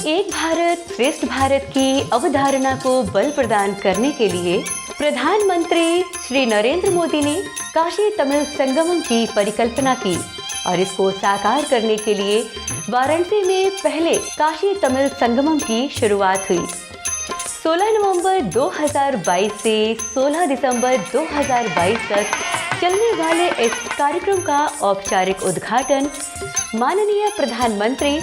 एक भारत श्रेष्ठ भारत की अवधारणा को बल प्रदान करने के लिए प्रधानमंत्री श्री नरेंद्र मोदी ने काशी तमिल संगमम की परिकल्पना की और इसको साकार करने के लिए वाराणसी में पहले काशी तमिल संगमम की शुरुआत हुई। 16 नवंबर 2022 से 16 दिसंबर 2022 तक चलने वाले इस कार्यक्रम का औपचारिक उद्घाटन माननीय प्रधानमंत्री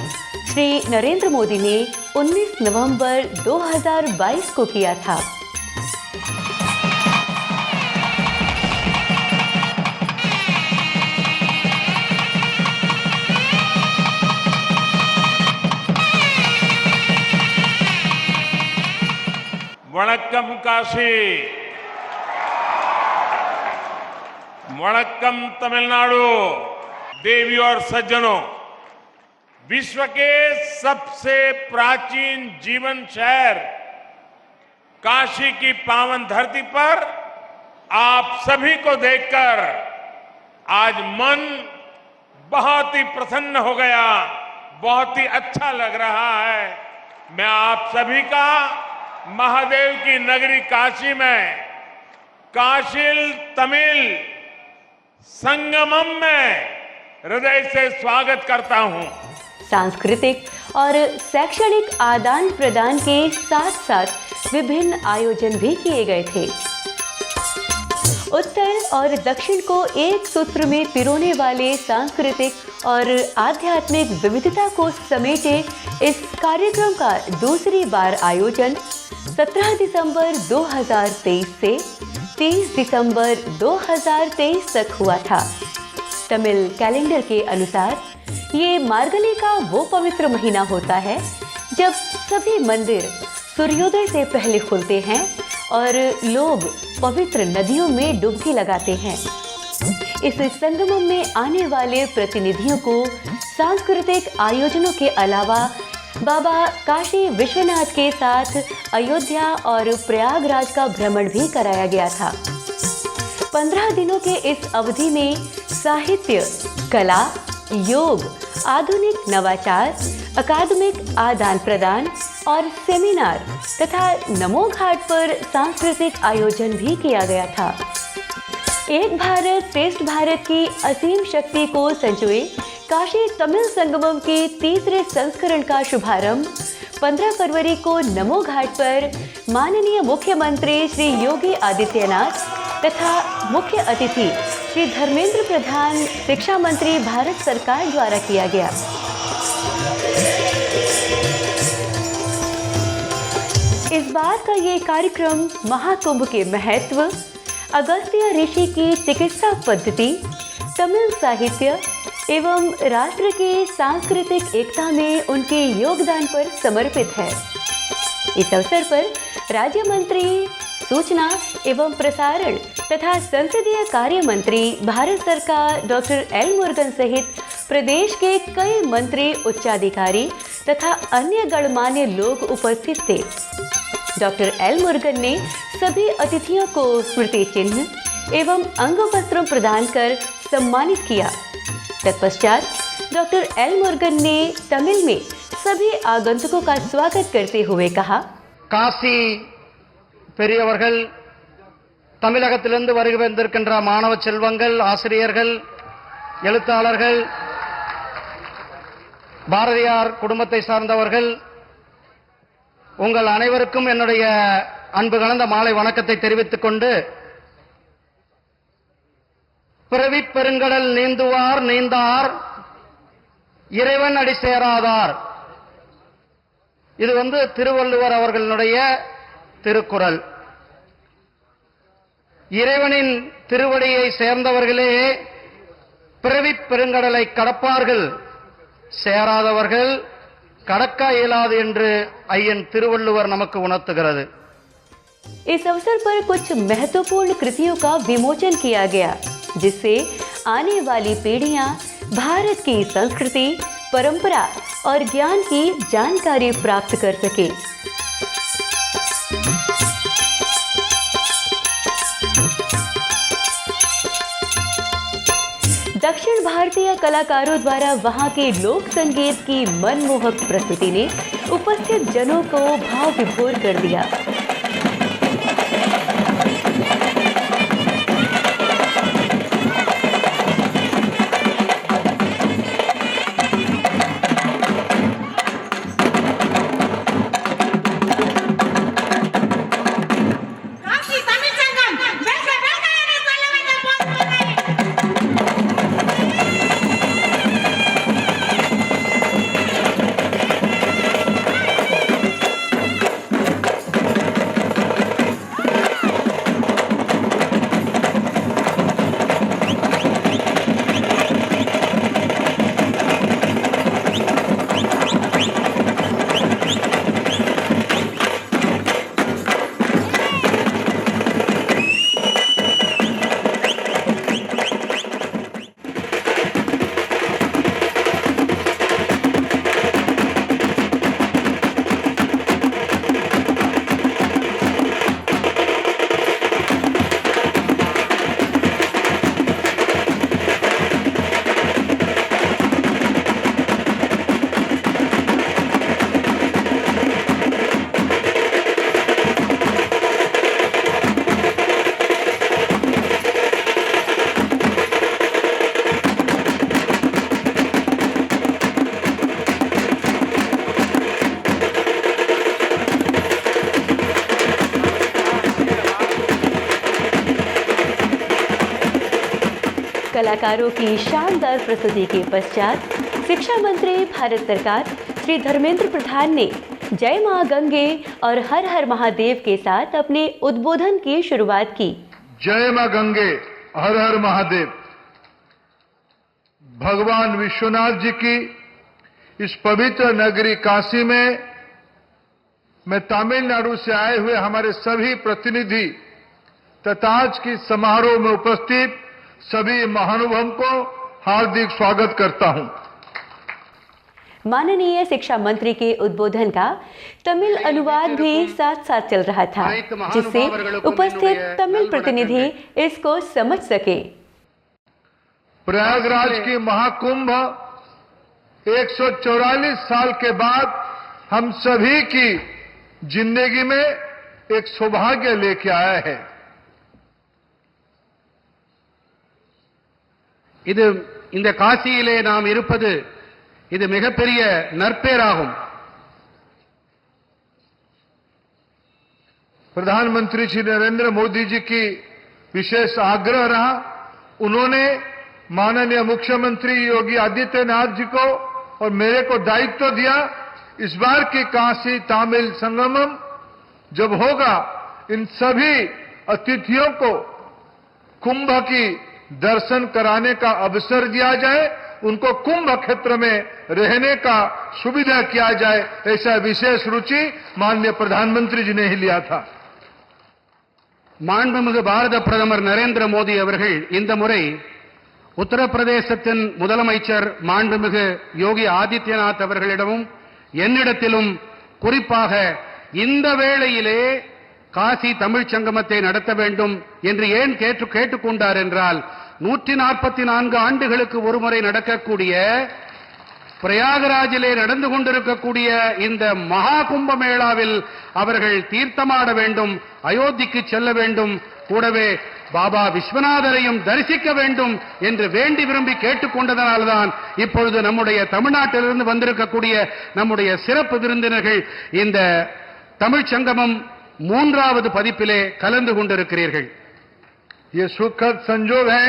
श्री नरेंद्र मोदी ने 19 नवंबर 2022 को किया था। वणक्कम काशी, वणक्कम तमिलनाडु। देवी और सज्जनों, विश्व के सबसे प्राचीन जीवन शहर काशी की पावन धरती पर आप सभी को देखकर आज मन बहुत ही प्रसन्न हो गया, बहुत ही अच्छा लग रहा है। मैं आप सभी का महादेव की नगरी काशी में काशी तमिल संगमम में हृदय से स्वागत करता हूं। सांस्कृतिक और शैक्षणिक आदान प्रदान के साथ साथ विभिन्न आयोजन भी किए गए थे। उत्तर और दक्षिण को एक सूत्र में पिरोने वाले सांस्कृतिक और आध्यात्मिक विविधता को समेटे इस कार्यक्रम का दूसरी बार आयोजन 17 दिसंबर 2023 से 30 दिसंबर 2023 तक हुआ था। तमिल कैलेंडर के अनुसार ये मार्गली का वो पवित्र महीना होता है जब सभी मंदिर सूर्योदय से पहले खुलते हैं और लोग पवित्र नदियों में डुबकी लगाते हैं। इस संगमम में आने वाले प्रतिनिधियों को सांस्कृतिक आयोजनों के अलावा बाबा काशी विश्वनाथ के साथ अयोध्या और प्रयागराज का भ्रमण भी कराया गया था। 15 दिनों के इस अवधि में साहित्य, कला, योग, आधुनिक नवाचार, अकादमिक आदान प्रदान और सेमिनार तथा नमो घाट पर सांस्कृतिक आयोजन भी किया गया था। एक भारत श्रेष्ठ भारत की असीम शक्ति को संजोए काशी तमिल संगमम के तीसरे संस्करण का शुभारंभ 15 फरवरी को नमो घाट पर माननीय मुख्यमंत्री श्री योगी आदित्यनाथ तथा मुख्य अतिथि श्री धर्मेंद्र प्रधान शिक्षा मंत्री भारत सरकार द्वारा किया गया। इस बार का ये कार्यक्रम महाकुंभ के महत्व, अगस्त्य ऋषि की चिकित्सा पद्धति, तमिल साहित्य एवं राष्ट्र के सांस्कृतिक एकता में उनके योगदान पर समर्पित है। इस अवसर पर राज्य मंत्री सूचना एवं प्रसारण तथा संसदीय कार्य मंत्री भारत सरकार डॉक्टर एल मुरुगन सहित प्रदेश के कई मंत्री, उच्चाधिकारी तथा अन्य गणमान्य लोग उपस्थित थे। डॉक्टर एल मुरुगन ने सभी अतिथियों को स्मृति चिन्ह एवं अंग वस्त्र प्रदान कर सम्मानित किया। तत्पश्चात डॉक्टर एल मुरुगन ने तमिल में सभी आगंतुकों का स्वागत करते हुए कहा, காசி பெரியவர்கள், தமிழகத்திலிருந்து வருகை வந்திருக்கின்ற மாணவ செல்வங்கள், ஆசிரியர்கள், எழுத்தாளர்கள், பாரதியார் குடும்பத்தை சார்ந்தவர்கள், உங்கள் அனைவருக்கும் என்னுடைய அன்பு கலந்த மாலை வணக்கத்தை தெரிவித்துக் கொண்டு, பிறவிப் பெருங்கடல் நீந்துவார் நீந்தார் இறைவன் அடி சேராதார். இது திருவள்ளுவர் அவர்களுடைய திருக்குறள். இறைவனின் திருவடியை சேர்ந்தவர்களே பிறவிப் பெருங்கடலை கடப்பார்கள், சேராதவர்கள் கடக்க இயலாது என்று ஐயன் திருவள்ளுவர் நமக்கு उणर्तुகிறது। इस अवसर पर कुछ महत्वपूर्ण कृतियों का विमोचन किया गया, जिससे आने वाली पीढ़ियां भारत की संस्कृति, परंपरा और ज्ञान की जानकारी प्राप्त कर सके। दक्षिण भारतीय कलाकारों द्वारा वहां के लोक संगीत की मनमोहक प्रस्तुति ने उपस्थित जनों को भाव विभोर कर दिया। कलाकारों की शानदार प्रस्तुति के पश्चात शिक्षा मंत्री भारत सरकार श्री धर्मेंद्र प्रधान ने जय मां गंगे और हर हर महादेव के साथ अपने उद्बोधन की शुरुआत की। जय मां गंगे, हर हर महादेव। भगवान विश्वनाथ जी की इस पवित्र नगरी काशी में मैं तमिलनाडु से आए हुए हमारे सभी प्रतिनिधि तथा आज की समारोह में उपस्थित सभी महानुभावों को हार्दिक स्वागत करता हूं। माननीय शिक्षा मंत्री के उद्बोधन का तमिल अनुवाद भी साथ साथ चल रहा था, जिससे उपस्थित तमिल प्रतिनिधि इसको समझ सके। प्रयागराज की महाकुंभ 144 साल के बाद हम सभी की जिंदगी में एक सौभाग्य लेके आया है। இந்த காசியிலே நாம் இருப்பது இது மிகப்பெரிய நற்பேராகும்। प्रधानमंत्री श्री नरेंद्र मोदी जी की विशेष आग्रह रहा। उन्होंने माननीय मुख्यमंत्री योगी आदित्यनाथ जी को और मेरे को दायित्व दिया, इस बार की काशी तमिल संगमम जब होगा इन सभी अतिथियों को कुंभ की दर्शन कराने का अवसर दिया जाए, उनको कुंभ क्षेत्र में रहने का सुविधा किया जाए, ऐसा विशेष रुचि माननीय प्रधानमंत्री जी ने ही लिया था। மாண்புமிகு பாரத பிரதமர் நரேந்திர மோடி அவர்கள் இந்த முறை உத்தரப்பிரதேசத்தின் முதலமைச்சர் மாண்புமிகு யோகி ஆதித்யநாத் அவர்களிடமும் என்னிடத்திலும் குறிப்பாக இந்த வேளையிலே காசி தமிழ் சங்கமத்தை நடத்த வேண்டும் என்று ஏன் கேட்டுக்கொண்டார் என்றால் 144 ஆண்டுகளுக்கு ஒருமுறை நடக்கக்கூடிய பிரயாகராஜிலே நடந்து கொண்டிருக்கக்கூடிய இந்த மகா கும்ப மேளாவில் அவர்கள் தீர்த்தமாட வேண்டும், அயோத்திக்கு செல்ல வேண்டும், கூடவே பாபா விஸ்வநாதரையும் தரிசிக்க வேண்டும் என்று வேண்டி விரும்பி கேட்டுக்கொண்டதனால்தான் இப்பொழுது நம்முடைய தமிழ்நாட்டிலிருந்து வந்திருக்கக்கூடிய நம்முடைய சிறப்பு விருந்தினர்கள் இந்த தமிழ் சங்கமம் 3வது பதிப்பிலே கலந்து கொண்டிருக்கிறீர்கள்। ये सुखद संजोग है,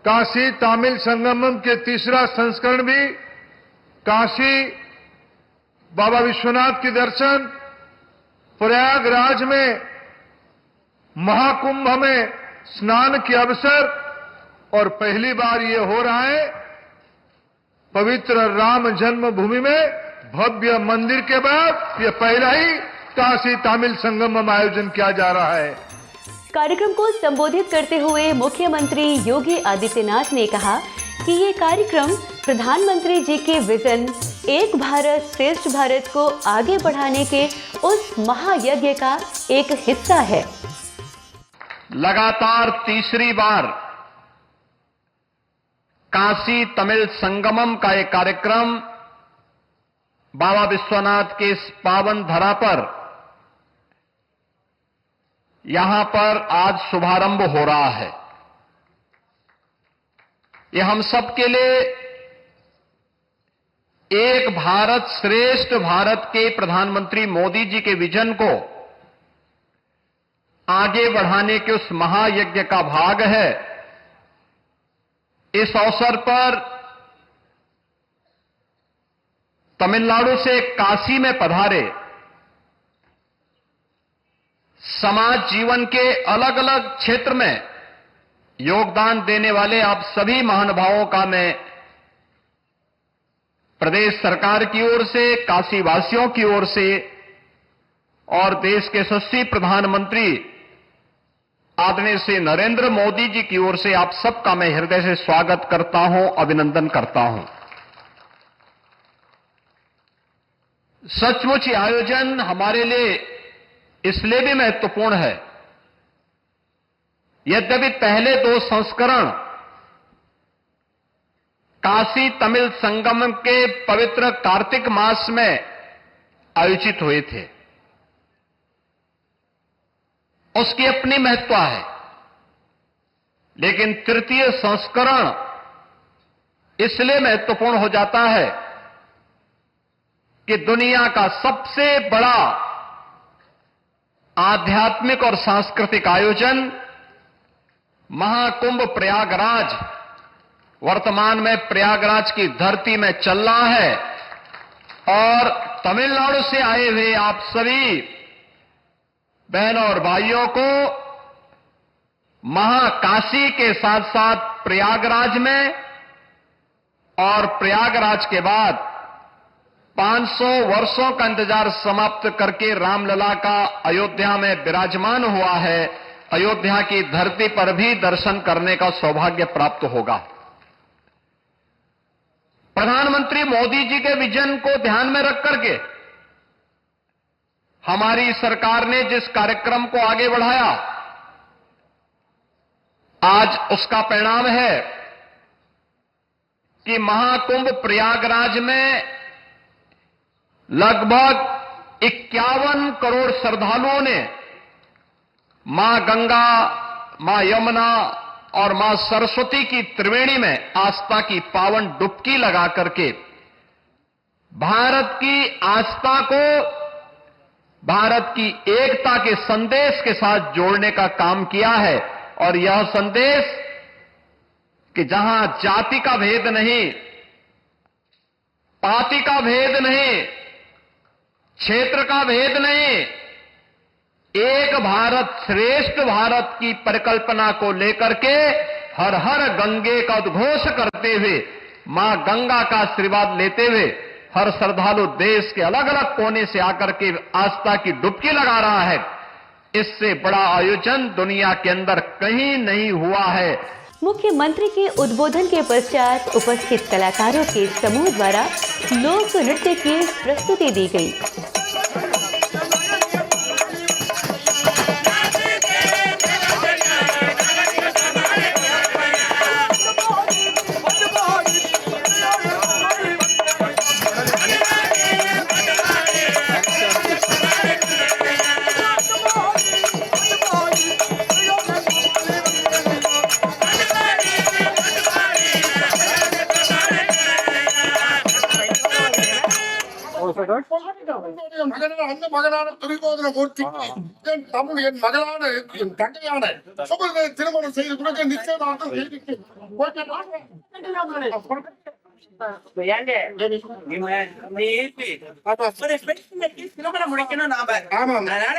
काशी तमिल संगमम के तीसरा संस्करण भी काशी बाबा विश्वनाथ की दर्शन, प्रयागराज में महाकुंभ में स्नान के अवसर और पहली बार ये हो रहा है पवित्र राम जन्मभूमि में भव्य मंदिर के बाद ये पहला ही काशी तमिल संगमम आयोजन किया जा रहा है। कार्यक्रम को संबोधित करते हुए मुख्यमंत्री योगी आदित्यनाथ ने कहा कि ये कार्यक्रम प्रधानमंत्री जी के विजन एक भारत श्रेष्ठ भारत को आगे बढ़ाने के उस महायज्ञ का एक हिस्सा है। लगातार तीसरी बार काशी तमिल संगमम का एक कार्यक्रम बाबा विश्वनाथ के इस पावन धरा पर यहां पर आज शुभारंभ हो रहा है। ये हम सब के लिए एक भारत श्रेष्ठ भारत के प्रधानमंत्री मोदी जी के विजन को आगे बढ़ाने के उस महायज्ञ का भाग है। इस अवसर पर तमिलनाडु से काशी में पधारे समाज जीवन के अलग अलग क्षेत्र में योगदान देने वाले आप सभी महानुभावों का मैं प्रदेश सरकार की ओर से, काशी वासियों की ओर से और देश के यशस्वी प्रधानमंत्री आदरणीय श्री नरेंद्र मोदी जी की ओर से आप सबका मैं हृदय से स्वागत करता हूं, अभिनंदन करता हूं। सचमुच ये आयोजन हमारे लिए इसलिए भी महत्वपूर्ण है, यद्यपि पहले 2 संस्करण काशी तमिल संगम के पवित्र कार्तिक मास में आयोजित हुए थे। उसकी अपनी महत्ता है, लेकिन तृतीय संस्करण इसलिए महत्वपूर्ण हो जाता है कि दुनिया का सबसे बड़ा आध्यात्मिक और सांस्कृतिक आयोजन महाकुंभ प्रयागराज वर्तमान में प्रयागराज की धरती में चल रहा है और तमिलनाडु से आए हुए आप सभी बहनों और भाइयों को महाकाशी के साथ साथ प्रयागराज में और प्रयागराज के बाद 500 वर्षों का इंतजार समाप्त करके रामलला का अयोध्या में विराजमान हुआ है। अयोध्या की धरती पर भी दर्शन करने का सौभाग्य प्राप्त होगा। प्रधानमंत्री मोदी जी के विजन को ध्यान में रख करके हमारी सरकार ने जिस कार्यक्रम को आगे बढ़ाया, आज उसका परिणाम है कि महाकुंभ प्रयागराज में लगभग 51 करोड़ श्रद्धालुओं ने मां गंगा, मां यमुना और मां सरस्वती की त्रिवेणी में आस्था की पावन डुबकी लगा करके भारत की आस्था को भारत की एकता के संदेश के साथ जोड़ने का काम किया है। और यह संदेश कि जहां जाति का भेद नहीं, पार्टी का भेद नहीं, क्षेत्र का भेद नहीं, एक भारत श्रेष्ठ भारत की परिकल्पना को लेकर के हर हर गंगे का उद्घोष करते हुए, मां गंगा का आशीर्वाद लेते हुए हर श्रद्धालु देश के अलग अलग कोने से आकर के आस्था की डुबकी लगा रहा है। इससे बड़ा आयोजन दुनिया के अंदर कहीं नहीं हुआ है। मुख्यमंत्री के उद्बोधन के पश्चात उपस्थित कलाकारों के समूह द्वारा लोक नृत्य की प्रस्तुति दी गई। அந்த மகனான துரியோதன மூர்த்திக்கு என் தமிழ் என் மகளான என் தங்கையான சுபத்தை திருமணம் செய்து கொடுக்க நிச்சயதார்த்தம் செய்து திருமணம் முடிக்கணும் நாம. அதனால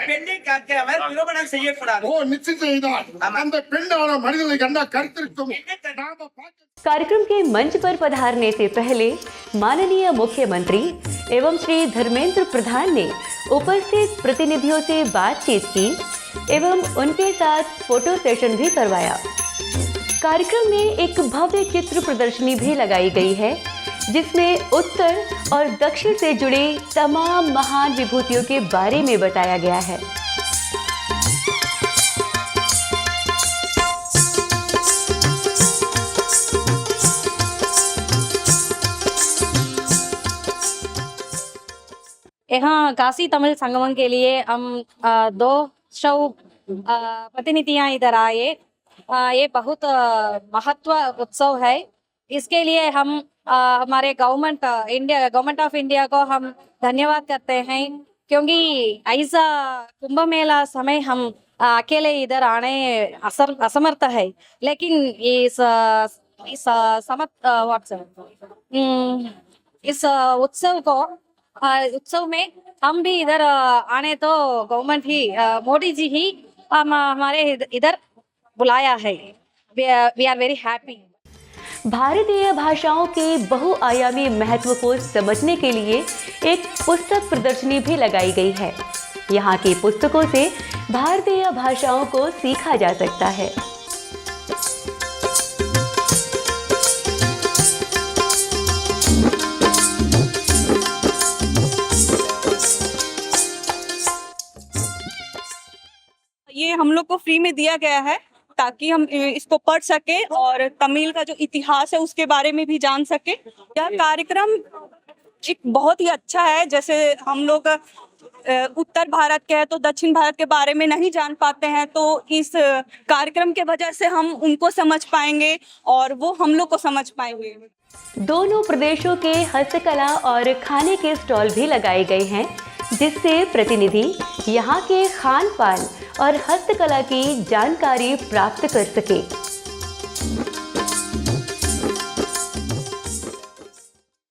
பெண்ணை காக்காம திருமணம் செய்யக்கூடாது. ஓ நிச்சயம் செய்தால் அந்த பெண்ணான மனிதனை கண்டா கருத்திருக்கும். कार्यक्रम के मंच पर पधारने से पहले माननीय मुख्यमंत्री एवं श्री धर्मेंद्र प्रधान ने उपस्थित प्रतिनिधियों से बातचीत की एवं उनके साथ फोटो सेशन भी करवाया। कार्यक्रम में एक भव्य चित्र प्रदर्शनी भी लगाई गई है, जिसमें उत्तर और दक्षिण से जुड़ी तमाम महान विभूतियों के बारे में बताया गया है। यहाँ काशी तमिल संगमम के लिए हम 200 प्रतिनिधियाँ इधर आए। ये बहुत महत्व उत्सव है। इसके लिए हम हमारे गवर्नमेंट ऑफ इंडिया को हम धन्यवाद करते हैं, क्योंकि ऐसा कुंभ मेला समय हम अकेले इधर आने असमर्थ है, लेकिन इस उत्सव में हम भी इधर आने तो गवर्नमेंट ही मोदी जी ही हमारे इधर बुलाया है। We are very happy. भारतीय भाषाओं के बहुआयामी महत्व को समझने के लिए एक पुस्तक प्रदर्शनी भी लगाई गई है। यहाँ की पुस्तकों से भारतीय भाषाओं को सीखा जा सकता है। ये हम लोग को फ्री में दिया गया है ताकि हम इसको पढ़ सके और तमिल का जो इतिहास है उसके बारे में भी जान सके। यह कार्यक्रम एक बहुत ही अच्छा है। जैसे हम लोग उत्तर भारत के हैं तो दक्षिण भारत के बारे में नहीं जान पाते हैं, तो इस कार्यक्रम के वजह से हम उनको समझ पाएंगे और वो हम लोग को समझ पाएंगे। दोनों प्रदेशों के हस्तकला और खाने के स्टॉल भी लगाए गए हैं, जिससे प्रतिनिधि यहाँ के खान पान और हस्तकला की जानकारी प्राप्त कर सके।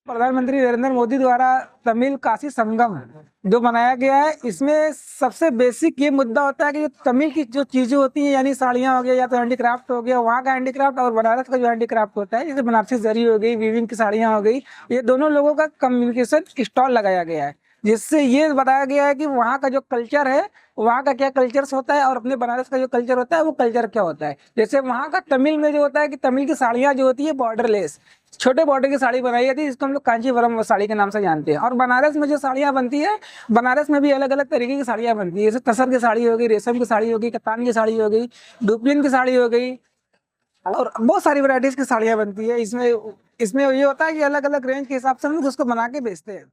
प्रधानमंत्री नरेंद्र मोदी द्वारा तमिल काशी संगम जो बनाया गया है, इसमें सबसे बेसिक ये मुद्दा होता है कि जो तमिल की जो चीजें होती हैं, यानी साड़ियाँ हो गया या तो हैंडीक्राफ्ट हो गया, वहाँ का हैंडीक्राफ्ट और बनारस का जो हैंडीक्राफ्ट होता है, जैसे बनारसी जरी हो गई, वीविंग की साड़ियाँ हो गई, ये दोनों लोगों का कम्युनिकेशन स्टॉल लगाया गया है, जिससे ये बताया गया है कि वहाँ का जो कल्चर है, वहाँ का क्या कल्चर्स होता है और अपने बनारस का जो कल्चर होता है वो कल्चर क्या होता है। जैसे वहाँ का तमिल में जो होता है कि तमिल की साड़ियाँ जो होती है बॉर्डरलेस, छोटे बॉर्डर की साड़ी बनाई जाती है, जिसको हम लोग कांचीवरम साड़ी के नाम से जानते हैं। और बनारस में जो साड़ियाँ बनती है, बनारस में भी अलग अलग तरीके की साड़ियाँ बनती है, जैसे तसर की साड़ी हो गई, रेशम की साड़ी हो गई, कतान की साड़ी हो गई, डुप्लिन की साड़ी हो गई, और बहुत सारी वैरायटीज की साड़ियाँ बनती है। इसमें ये होता है कि अलग अलग रेंज के हिसाब से हम लोग उसको बना के बेचते हैं।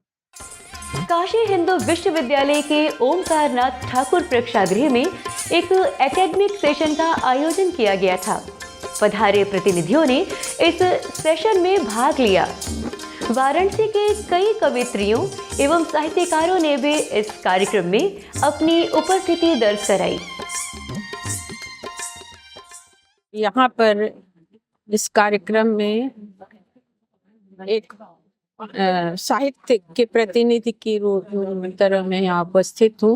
काशी हिंदू विश्वविद्यालय के ओमकारनाथ ठाकुर प्रेक्षागृह में एक एकेडमिक सेशन का आयोजन किया गया था। पधारे प्रतिनिधियों ने इस सेशन में भाग लिया। वाराणसी के कई कवित्रियों एवं साहित्यकारों ने भी इस कार्यक्रम में अपनी उपस्थिति दर्ज कराई। यहाँ पर इस कार्यक्रम में एक साहित्य के प्रतिनिधि की तरह मैं यहाँ उपस्थित हूँ।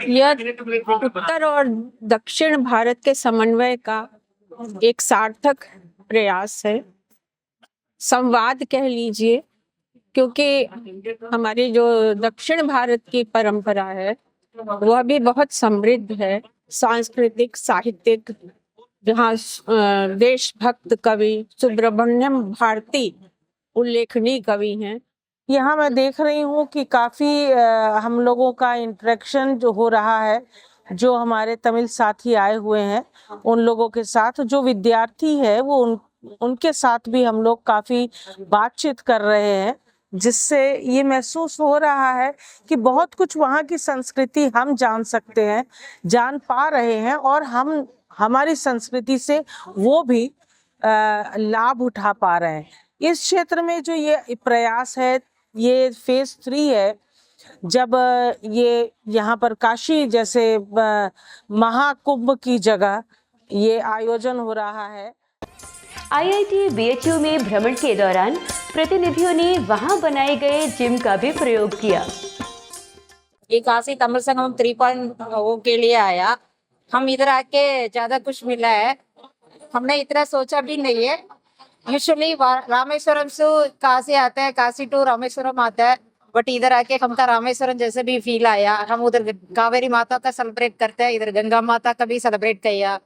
यह उत्तर और दक्षिण भारत के समन्वय का एक सार्थक प्रयास है, संवाद कह लीजिए, क्योंकि हमारी जो दक्षिण भारत की परंपरा है वह भी बहुत समृद्ध है, सांस्कृतिक, साहित्यिक, जहाँ देशभक्त कवि सुब्रमण्यम भारती उल्लेखनीय कवि हैं। यहाँ मैं देख रही हूँ कि काफ़ी हम लोगों का इंटरेक्शन जो हो रहा है, जो हमारे तमिल साथी आए हुए हैं उन लोगों के साथ, जो विद्यार्थी है वो उनके साथ भी हम लोग काफ़ी बातचीत कर रहे हैं, जिससे ये महसूस हो रहा है कि बहुत कुछ वहाँ की संस्कृति हम जान सकते हैं, जान पा रहे हैं, और हम हमारी संस्कृति से वो भी लाभ उठा पा रहे हैं। इस क्षेत्र में जो ये प्रयास है, ये फेज 3 है, जब ये यहाँ पर काशी जैसे महाकुंभ की जगह ये आयोजन हो रहा है। IIT BHU में भ्रमण के दौरान प्रतिनिधियों ने वहां बनाए गए जिम का भी प्रयोग किया। ये काशी तमिल संगम 3.0 के लिए आया। हम इधर आके ज्यादा कुछ मिला है, हमने इतना सोचा भी नहीं है। यूजुअली रामेश्वरम से काशी आता है, काशी टू रामेश्वरम आता है, बट इधर आके हमका रामेश्वरम जैसे भी फील आया। हम उधर कावेरी माता का सेलिब्रेट करते हैं, इधर गंगा माता का भी सेलिब्रेट किया।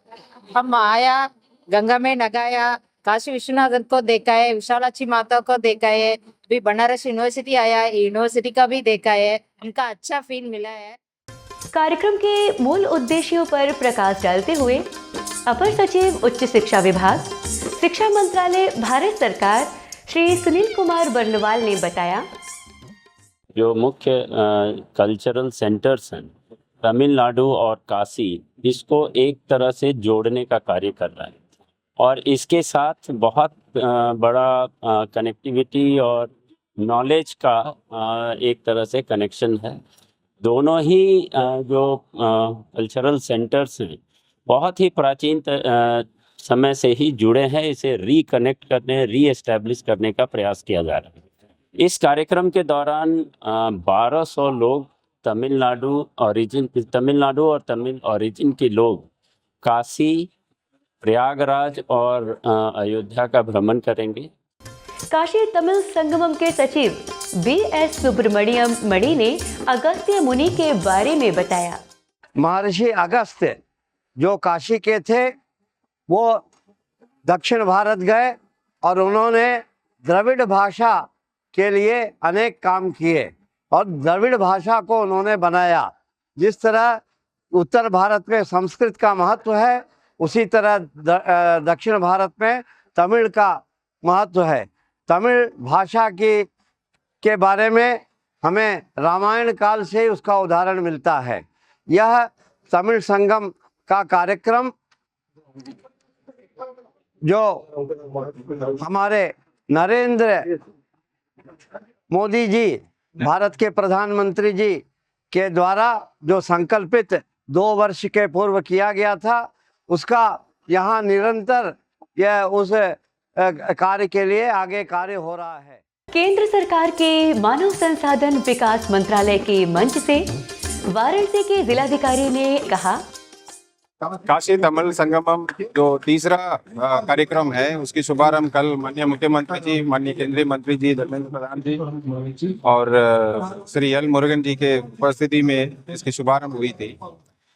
हम आया, गंगा में नगाया, काशी विश्वनाथ को देखा है, विशालाक्षी माता को देखा है, भी बनारस यूनिवर्सिटी आया, यूनिवर्सिटी का भी देखा है, हमका अच्छा फील मिला है। कार्यक्रम के मूल उद्देश्यों पर प्रकाश डालते हुए अपर सचिव उच्च शिक्षा विभाग, शिक्षा मंत्रालय, भारत सरकार, श्री सुनील कुमार बर्नवाल ने बताया, जो मुख्य कल्चरल सेंटर्स हैं तमिलनाडु और काशी, इसको एक तरह से जोड़ने का कार्य कर रहा है और इसके साथ बहुत बड़ा कनेक्टिविटी और नॉलेज का एक तरह से कनेक्शन है। दोनों ही जो कल्चरल सेंटर्स हैं बहुत ही प्राचीन समय से ही जुड़े हैं। इसे रिकनेक्ट करने, रीएस्टैब्लिश करने का प्रयास किया जा रहा है। इस कार्यक्रम के दौरान 1200 लोग तमिलनाडु और तमिल ओरिजिन के लोग काशी, प्रयागराज और अयोध्या का भ्रमण करेंगे। काशी तमिल संगमम के सचिव BS सुब्रमण्यम मणि ने अगस्त्य मुनि के बारे में बताया। महर्षि अगस्त्य जो काशी के थे वो दक्षिण भारत गए और उन्होंने द्रविड़ भाषा के लिए अनेक काम किए और द्रविड़ भाषा को उन्होंने बनाया। जिस तरह उत्तर भारत में संस्कृत का महत्व है उसी तरह दक्षिण भारत में तमिल का महत्व है। तमिल भाषा के बारे में हमें रामायण काल से उसका उदाहरण मिलता है। यह तमिल संगम का कार्यक्रम जो हमारे नरेंद्र मोदी जी, भारत के प्रधानमंत्री जी के द्वारा जो संकल्पित 2 वर्ष के पूर्व किया गया था, उसका यहाँ निरंतर यह उस कार्य के लिए आगे कार्य हो रहा है। केंद्र सरकार के मानव संसाधन विकास मंत्रालय के मंच से वाराणसी के जिलाधिकारी ने कहा, काशी तमिल संगमम जो तीसरा कार्यक्रम है उसकी शुभारंभ कल माननीय मुख्यमंत्री जी, माननीय केंद्रीय मंत्री जी धर्मेंद्र प्रधान जी और श्री एल मुरुगन जी के उपस्थिति में इसकी शुभारंभ हुई थी।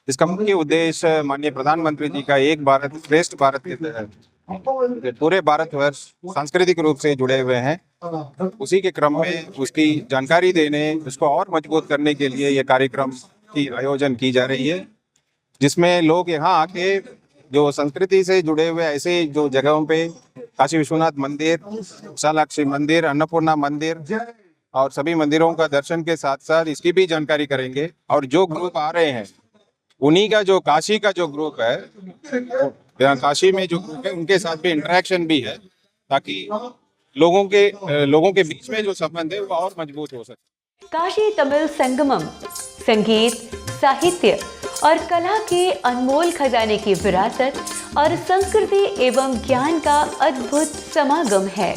इसका मुख्य उद्देश्य माननीय प्रधानमंत्री जी का एक भारत श्रेष्ठ भारत के तहत पूरे भारतवर्ष सांस्कृतिक रूप से जुड़े हुए हैं, उसी के क्रम में उसकी जानकारी देने, उसको और मजबूत करने के लिए ये कार्यक्रम की आयोजन की जा रही है, जिसमें लोग यहाँ आके जो संस्कृति से जुड़े हुए ऐसे जो जगहों पे काशी विश्वनाथ मंदिर, विशालाक्षी मंदिर, अन्नपूर्णा मंदिर और सभी मंदिरों का दर्शन के साथ साथ इसकी भी जानकारी करेंगे। और जो ग्रुप आ रहे हैं उन्हीं का जो काशी का जो ग्रुप है, काशी में जो ग्रुप है उनके साथ भी इंटरेक्शन भी है, ताकि लोगों के बीच में जो संबंध है वो और मजबूत हो सके। काशी तमिल संगमम संगीत, साहित्य और कला के अनमोल खजाने की विरासत और संस्कृति एवं ज्ञान का अद्भुत समागम है।